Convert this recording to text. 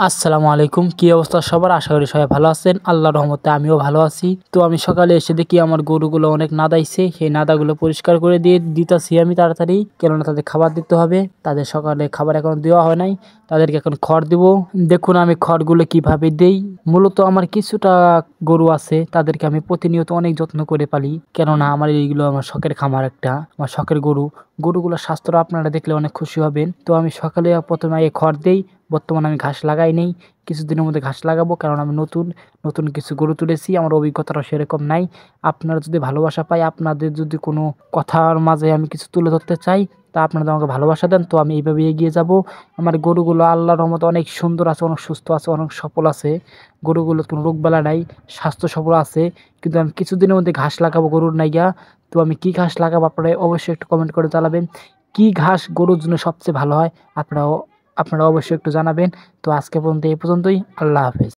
আসসালামু আলাইকুম, কি অবস্থা সবার? আশা করি সবাই ভালো আছেন। আল্লাহর রহমতে আমিও ভালো আছি। তো আমি সকালে এসে দেখি আমার গরুগুলো অনেক নাদাইছে। সেই নাদাগুলো পরিষ্কার করে দিয়ে দিতাছি আমি তাড়াতাড়ি, কেননা তাদের খাবার দিতে হবে। তাদের সকালে খাবার এখন দেওয়া হয় নাই, তাদেরকে এখন খড় দিব। দেখুন আমি খড়গুলো কিভাবে দেই। মূলত আমার কিছুটা গরু আছে, তাদেরকে আমি প্রতিনিয়ত অনেক যত্ন করে পালি, কেননা আমার এইগুলো আমার শখের খামার, একটা আমার শখের গরু। গরুগুলোর স্বাস্থ্যটা আপনারা দেখলে অনেক খুশি হবেন। তো আমি সকালে প্রথমে আগে খড় দেই। বর্তমানে আমি ঘাস লাগাই নেই, কিছুদিনের মধ্যে ঘাস লাগাবো, কারণ আমি নতুন নতুন কিছু গরু তুলেছি, আমার অভিজ্ঞতাটা সেরকম নাই। আপনারা যদি ভালোবাসা পাই, আপনাদের যদি কোনো কথার মাঝে আমি কিছু তুলে ধরতে চাই, তা আপনারা আমাকে ভালোবাসা দেন, তো আমি এইভাবে এগিয়ে যাব। আমার গরুগুলো আল্লাহর রহমতে অনেক সুন্দর আছে, অনেক সুস্থ আছে, অনেক সফল আছে। গরুগুলোর কোনো রোগবালা নাই, স্বাস্থ্য সবল আছে। কিন্তু আমি কিছুদিনের মধ্যে ঘাস লাগাবো গরুর নাইগা। তো আমি কি ঘাস লাগাবো আপনারা অবশ্যই একটু কমেন্ট করে জানাবেন। কি ঘাস গরুর জন্য সবচেয়ে ভালো হয় আপনারা অবশ্যই একটু জানাবেন। তো আজকে পর্যন্ত এই পর্যন্তই। আল্লাহ হাফেজ।